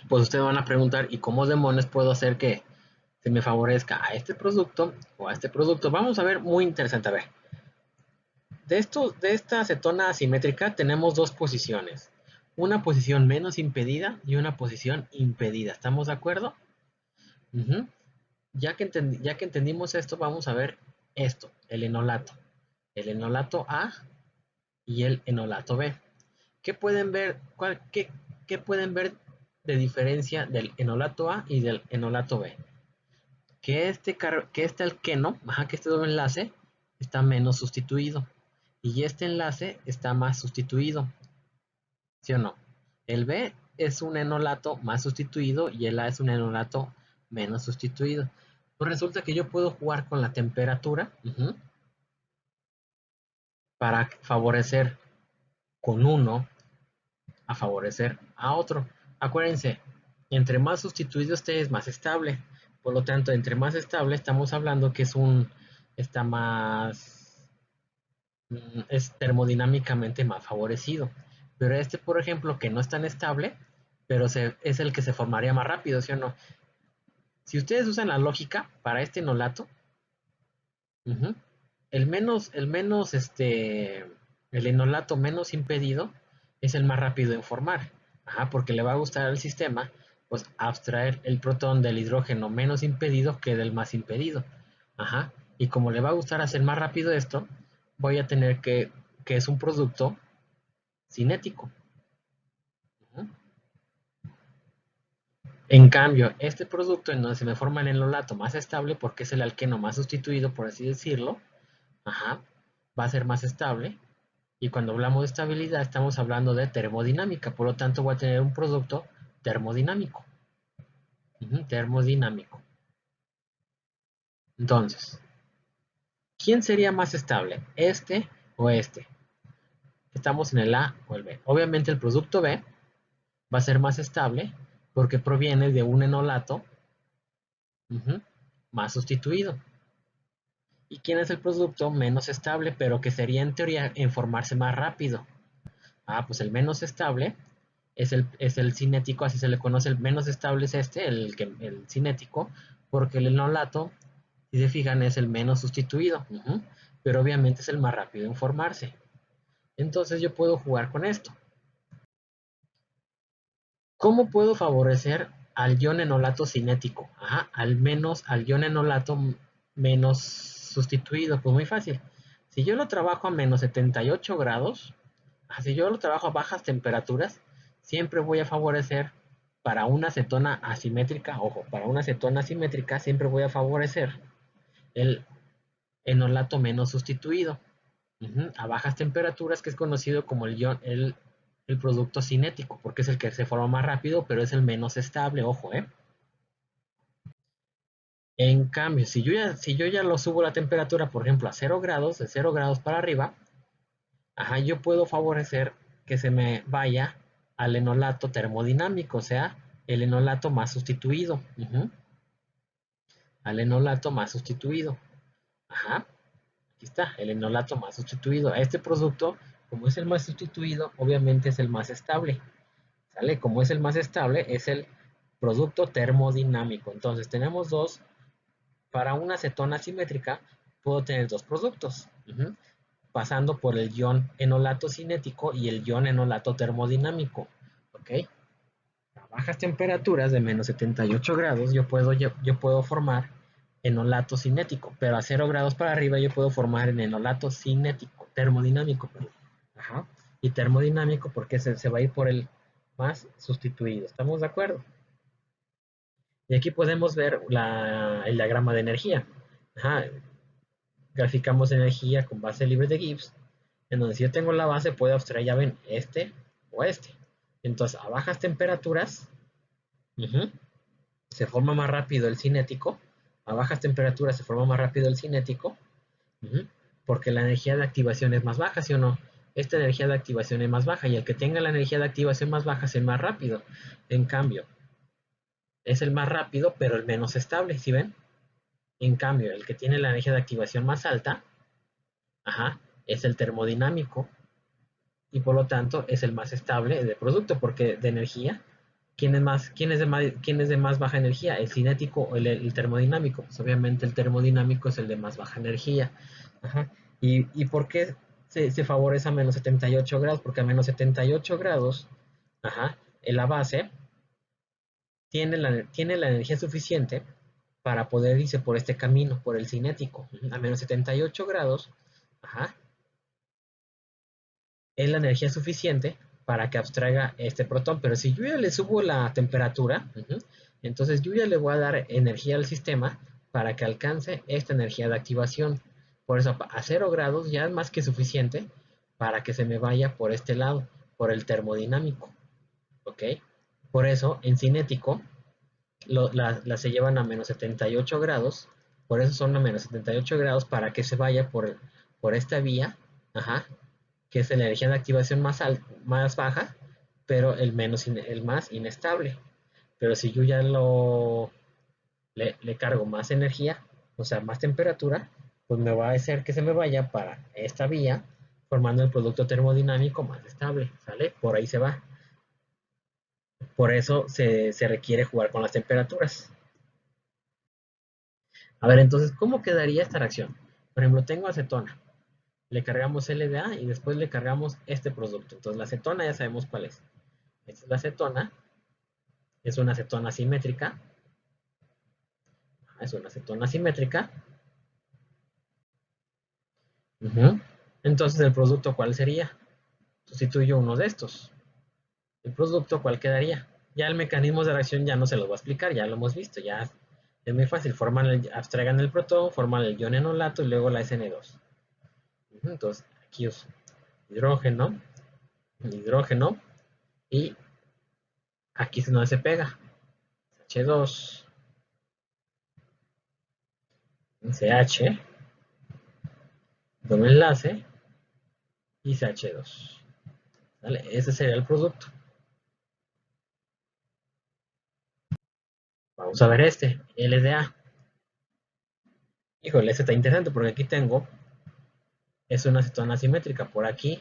Pues ustedes van a preguntar, ¿y cómo demonios puedo hacer que se me favorezca a este producto o a este producto? Vamos a ver, muy interesante. A ver, de esta acetona asimétrica tenemos dos posiciones. Una posición menos impedida y una posición impedida. ¿Estamos de acuerdo? Uh-huh. Ya que entendimos esto, vamos a ver esto, el enolato. El enolato A y el enolato B. ¿Qué pueden ver? ¿Qué pueden ver de diferencia del enolato A y del enolato B? Que este alqueno, que este doble enlace, está menos sustituido. Y este enlace está más sustituido. ¿Sí o no? El B es un enolato más sustituido y el A es un enolato menos sustituido. Pues resulta que yo puedo jugar con la temperatura para favorecer con uno a favorecer a otro. Acuérdense, entre más sustituido esté es más estable. Por lo tanto, entre más estable estamos hablando que está más, es termodinámicamente más favorecido. Pero este, por ejemplo, que no es tan estable, pero es el que se formaría más rápido, ¿sí o no? Si ustedes usan la lógica para este enolato, uh-huh, el enolato menos impedido es el más rápido en formar, porque le va a gustar al sistema, pues abstraer el protón del hidrógeno menos impedido que del más impedido, y como le va a gustar hacer más rápido esto, voy a tener que es un producto cinético. Uh-huh. En cambio, este producto en donde se me forma el enolato más estable, porque es el alqueno más sustituido, por así decirlo, va a ser más estable. Y cuando hablamos de estabilidad, estamos hablando de termodinámica. Por lo tanto, voy a tener un producto termodinámico. Termodinámico. Entonces, ¿quién sería más estable? ¿Este o este? Estamos en el A o el B. Obviamente el producto B va a ser más estable porque proviene de un enolato más sustituido. ¿Y quién es el producto menos estable, pero que sería en teoría en formarse más rápido? Pues el menos estable es el cinético, así se le conoce. El menos estable es este, el cinético, porque el enolato, si se fijan, es el menos sustituido. Pero obviamente es el más rápido en formarse. Entonces yo puedo jugar con esto. ¿Cómo puedo favorecer al ion enolato cinético? Al ion enolato menos sustituido. Pues muy fácil. Si yo lo trabajo a menos 78 grados, si yo lo trabajo a bajas temperaturas, siempre voy a favorecer para una cetona asimétrica, ojo, para una cetona asimétrica siempre voy a favorecer el enolato menos sustituido. A bajas temperaturas, que es conocido como el producto cinético, porque es el que se forma más rápido, pero es el menos estable, ojo, ¿eh? En cambio, si yo ya lo subo la temperatura, por ejemplo, a 0 grados, de 0 grados para arriba, yo puedo favorecer que se me vaya al enolato termodinámico, o sea, el enolato más sustituido. Al enolato más sustituido. Ajá. Aquí está, el enolato más sustituido. A este producto, como es el más sustituido, obviamente es el más estable. ¿Sale? Como es el más estable, es el producto termodinámico. Entonces tenemos dos. Para una cetona simétrica, puedo tener dos productos. Pasando por el ion enolato cinético y el ion enolato termodinámico. ¿Ok? A bajas temperaturas de menos 78 grados yo puedo formar enolato cinético, pero a 0 grados para arriba yo puedo formar en enolato cinético, termodinámico. Perdón. Ajá. Y termodinámico porque se va a ir por el más sustituido. ¿Estamos de acuerdo? Y aquí podemos ver el diagrama de energía. Ajá. Graficamos energía con base libre de Gibbs, en donde si yo tengo la base puedo abstraer, ya ven, este o este. Entonces, a bajas temperaturas, se forma más rápido el cinético. A bajas temperaturas se forma más rápido el cinético, porque la energía de activación es más baja, ¿sí o no? Esta energía de activación es más baja y el que tenga la energía de activación más baja es el más rápido. En cambio, es el más rápido, pero el menos estable, ¿sí ven? En cambio, el que tiene la energía de activación más alta, es el termodinámico y por lo tanto es el más estable de producto, porque de energía, quién es de más baja energía? ¿El cinético o el termodinámico? Pues obviamente el termodinámico es el de más baja energía. Ajá. ¿Y por qué se favorece a menos 78 grados? Porque a menos 78 grados, en la base tiene la energía suficiente para poder irse por este camino, por el cinético. A menos 78 grados, ajá, es la energía suficiente para que abstraiga este protón. Pero si yo ya le subo la temperatura, entonces yo ya le voy a dar energía al sistema para que alcance esta energía de activación. Por eso a 0 grados ya es más que suficiente para que se me vaya por este lado, por el termodinámico. ¿Ok? Por eso en cinético la se llevan a menos 78 grados. Por eso son a menos 78 grados para que se vaya por esta vía. Ajá, que es la energía de activación más baja, pero el más inestable. Pero si yo ya le cargo más energía, o sea, más temperatura, pues me va a hacer que se me vaya para esta vía, formando el producto termodinámico más estable, ¿sale? Por ahí se va. Por eso se requiere jugar con las temperaturas. A ver, entonces, ¿cómo quedaría esta reacción? Por ejemplo, tengo acetona. Le cargamos LDA y después le cargamos este producto. Entonces, la acetona ya sabemos cuál es. Esta es la acetona. Es una acetona simétrica. Es una acetona simétrica. Entonces, ¿el producto cuál sería? Sustituyo uno de estos. ¿El producto cuál quedaría? Ya el mecanismo de reacción ya no se los voy a explicar, ya lo hemos visto, ya es muy fácil. Abstraigan el protón, forman el ion enolato y luego la SN2. Entonces, aquí uso hidrógeno, hidrógeno y aquí es donde se pega. H2, CH, doble enlace y CH2. ¿Vale? Ese sería el producto. Vamos a ver este, LDA. Híjole, este está interesante porque aquí tengo, es una acetona simétrica por aquí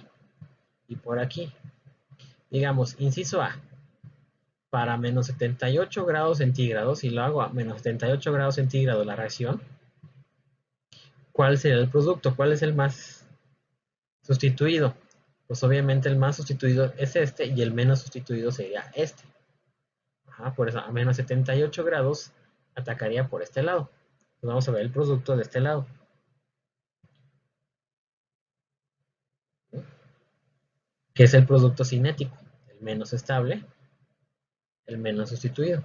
y por aquí. Digamos, inciso A, para menos 78 grados centígrados, si lo hago a menos 78 grados centígrados la reacción, ¿cuál sería el producto? ¿Cuál es el más sustituido? Pues obviamente el más sustituido es este y el menos sustituido sería este. Ajá, por eso a menos 78 grados atacaría por este lado. Entonces vamos a ver el producto de este lado. Que es el producto cinético, el menos estable, el menos sustituido.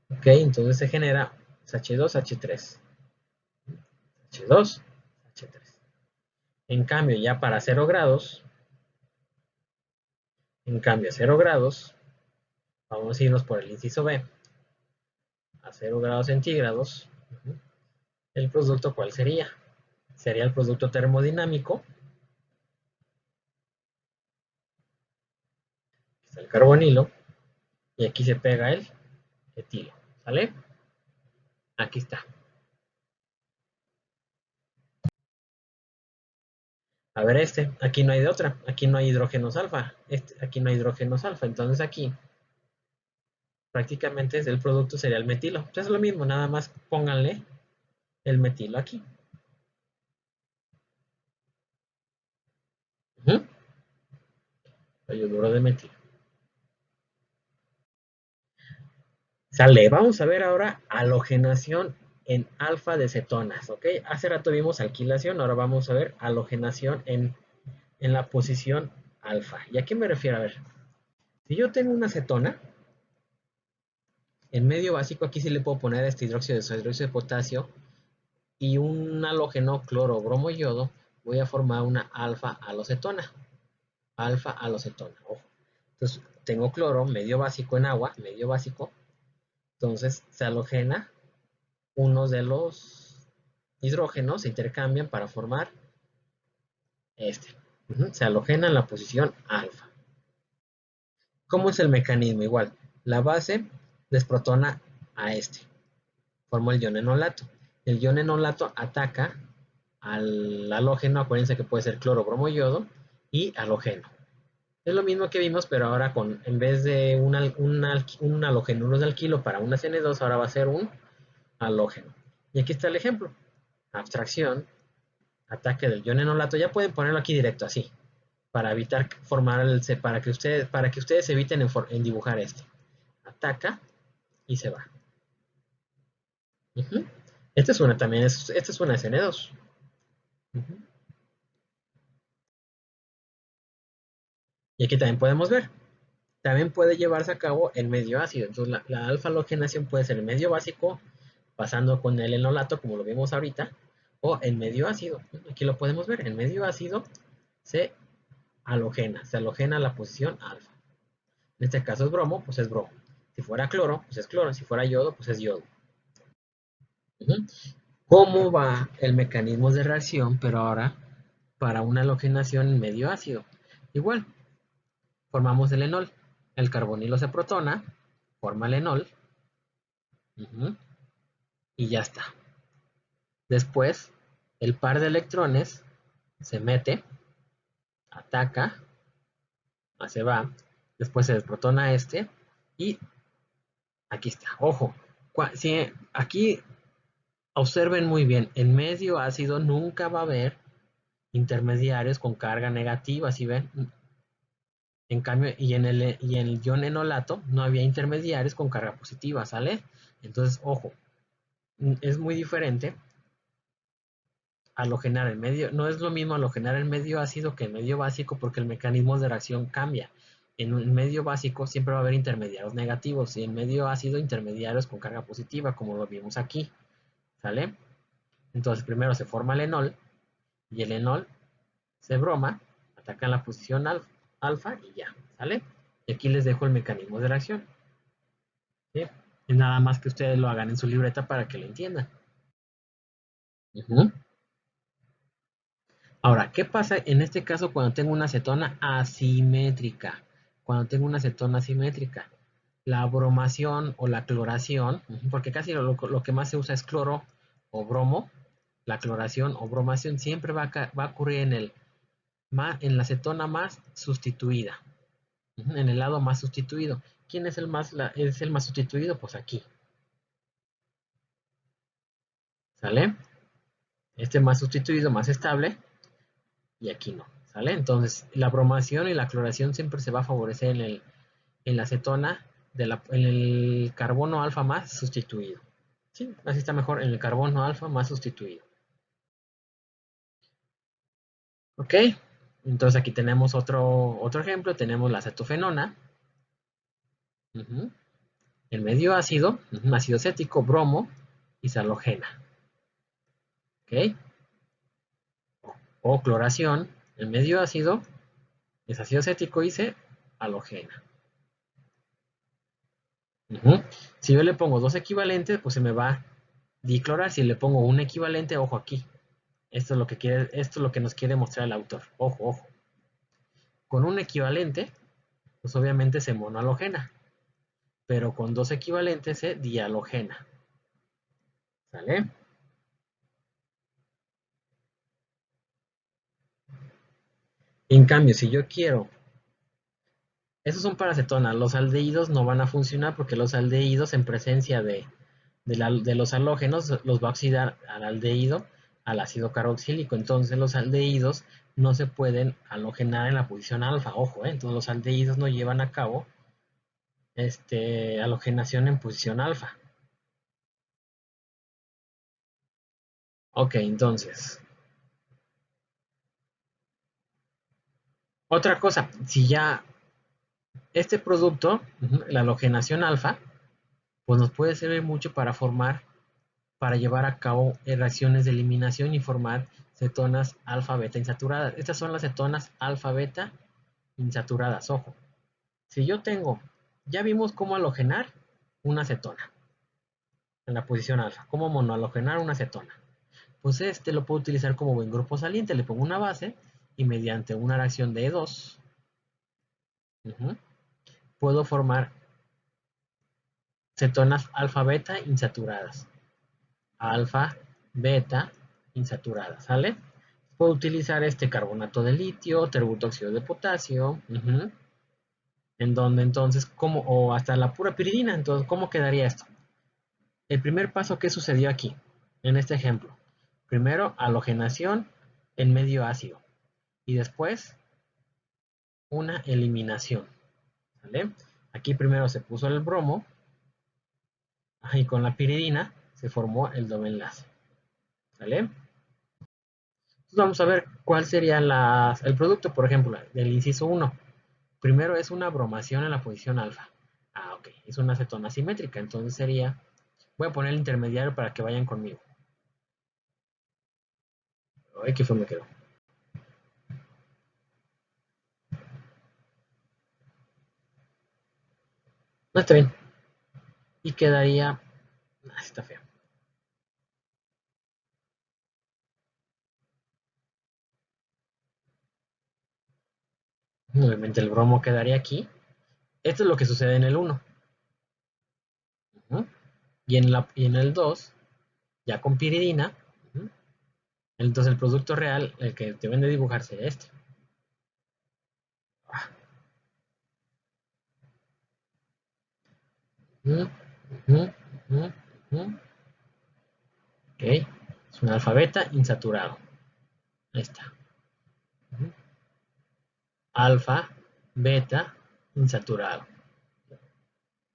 Ok, entonces se genera H2H3. H2H3. En cambio, ya para 0 grados, en cambio a 0 grados, vamos a irnos por el inciso B, a 0 grados centígrados, ¿el producto cuál sería? Sería el producto termodinámico, que es el carbonilo, y aquí se pega el etilo, ¿sale? Aquí está. A ver aquí no hay de otra, aquí no hay hidrógenos alfa, aquí no hay hidrógenos alfa, entonces aquí prácticamente el producto sería el metilo. Entonces es lo mismo, nada más pónganle el metilo aquí. El yoduro de metilo. Sale, vamos a ver ahora halogenación en alfa de cetonas, ¿ok? Hace rato vimos alquilación, ahora vamos a ver halogenación en la posición alfa. ¿Y a qué me refiero? A ver, si yo tengo una cetona, en medio básico aquí sí le puedo poner este hidróxido de potasio y un halógeno cloro, bromo y yodo, voy a formar una alfa alocetona. Alfa alocetona, ojo. Entonces, tengo cloro, medio básico en agua, medio básico. Entonces, se halogena unos de los hidrógenos, se intercambian para formar este. Se halogena en la posición alfa. ¿Cómo es el mecanismo? Igual, la base desprotona a este. Forma el ion enolato. El ion enolato ataca al halógeno, acuérdense que puede ser cloro, bromo, yodo, y halógeno. Es lo mismo que vimos, pero ahora en vez de un halogeno de alquilo para una CN2, ahora va a ser un halógeno. Y aquí está el ejemplo. Abstracción, ataque del ion enolato. Ya pueden ponerlo aquí directo, así, para evitar formar para que ustedes eviten en dibujar este. Ataca y se va. Esta es una también, esta es una SN2. Y aquí también podemos ver. También puede llevarse a cabo en medio ácido. Entonces la alfa halogenación puede ser en medio básico, pasando con el enolato, como lo vimos ahorita, o en medio ácido. Aquí lo podemos ver. En medio ácido se halogena la posición alfa. En este caso es bromo, pues es bromo. Si fuera cloro, pues es cloro. Si fuera yodo, pues es yodo. ¿Cómo va el mecanismo de reacción, pero ahora para una halogenación en medio ácido? Igual, formamos el enol. El carbonilo se protona, forma el enol, y ya está. Después, el par de electrones se mete, ataca, se va, después se desprotona este, y aquí está. Ojo, si aquí observen muy bien, en medio ácido nunca va a haber intermediarios con carga negativa, ¿sí ven? En cambio, y en el ion enolato no había intermediarios con carga positiva, ¿sale? Entonces, ojo, es muy diferente halogenar en medio, no es lo mismo halogenar en medio ácido que en medio básico porque el mecanismo de reacción cambia. En un medio básico siempre va a haber intermediarios negativos y en medio ácido intermediarios con carga positiva, como lo vimos aquí, ¿sale? Entonces primero se forma el enol y el enol se broma, ataca en la posición alfa y ya, ¿sale? Y aquí les dejo el mecanismo de reacción. ¿Sí? Es nada más que ustedes lo hagan en su libreta para que lo entiendan. Ahora, ¿qué pasa en este caso cuando tengo una cetona asimétrica? Cuando tengo una cetona asimétrica, la bromación o la cloración, porque casi lo que más se usa es cloro o bromo, la cloración o bromación siempre va a ocurrir en la cetona más sustituida. En el lado más sustituido. ¿Quién es el más sustituido? Pues aquí. ¿Sale? Este más sustituido, más estable, y aquí no. ¿Sale? Entonces, la bromación y la cloración siempre se va a favorecer en la cetona, en el carbono alfa más sustituido. ¿Sí? Así está mejor, en el carbono alfa más sustituido. ¿Ok? Entonces aquí tenemos otro ejemplo, tenemos la acetofenona. El medio ácido, ácido acético, bromo y halogena. ¿Ok? O cloración, el medio ácido es ácido acético y se halogena. Si yo le pongo dos equivalentes, pues se me va a diclorar. Si le pongo un equivalente, ojo aquí. Esto es lo que nos quiere mostrar el autor. Ojo, ojo. Con un equivalente, pues obviamente se monohalogena. Pero con dos equivalentes se dihalogena. ¿Sale? En cambio, si yo quiero, esos son para acetona, los aldehídos no van a funcionar porque los aldehídos en presencia de los halógenos los va a oxidar al aldehído al ácido carboxílico. Entonces los aldehídos no se pueden halogenar en la posición alfa. Ojo, entonces los aldehídos no llevan a cabo halogenación en posición alfa. Ok, entonces. Otra cosa, si ya este producto, la halogenación alfa, pues nos puede servir mucho para llevar a cabo reacciones de eliminación y formar cetonas alfa-beta insaturadas. Estas son las cetonas alfa-beta insaturadas, ojo. Si yo tengo, ya vimos cómo halogenar una cetona en la posición alfa, cómo monohalogenar una cetona. Pues lo puedo utilizar como buen grupo saliente, le pongo una base y mediante una reacción de E2 puedo formar cetonas alfa-beta insaturadas. Alfa-beta insaturadas, ¿sale? Puedo utilizar este carbonato de litio, terbutóxido de potasio, en donde entonces, o hasta la pura piridina. Entonces, ¿cómo quedaría esto? El primer paso, ¿qué sucedió aquí? En este ejemplo. Primero, halogenación en medio ácido. Y después, una eliminación. ¿Vale? Aquí primero se puso el bromo. Y con la piridina se formó el doble enlace. ¿Vale? Entonces vamos a ver cuál sería el producto, por ejemplo, del inciso 1. Primero es una bromación en la posición alfa. Ok. Es una acetona simétrica. Entonces sería... Voy a poner el intermediario para que vayan conmigo. Ay, ¿qué fue? Me quedó. No, está bien. Y quedaría... está feo. Obviamente el bromo quedaría aquí. Esto es lo que sucede en el 1. Y en el 2, ya con piridina, entonces el producto real, el que deben de dibujar sería este. Ok, es un alfa beta insaturado. Ahí está. Alfa, beta, insaturado.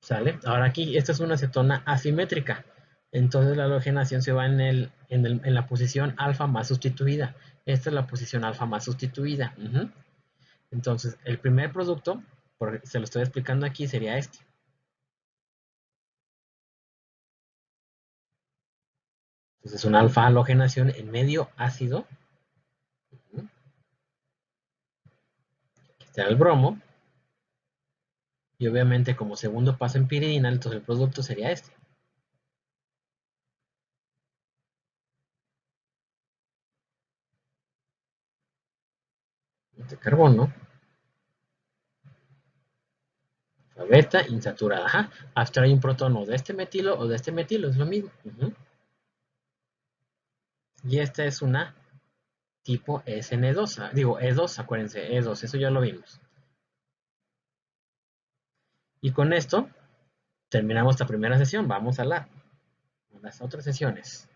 ¿Sale? Ahora aquí, esta es una cetona asimétrica. Entonces la halogenación se va en la posición alfa más sustituida. Esta es la posición alfa más sustituida. Entonces, el primer producto, porque se lo estoy explicando aquí, sería este. Entonces, una alfa halogenación en medio ácido. Aquí está el bromo. Y obviamente, como segundo paso en piridina, entonces el producto sería este. Este carbono. La beta insaturada. Ajá. Abstrae un protono de este metilo o de este metilo, es lo mismo. Y esta es una tipo SN2, digo E2, acuérdense, E2, eso ya lo vimos. Y con esto terminamos la primera sesión, vamos a las otras sesiones.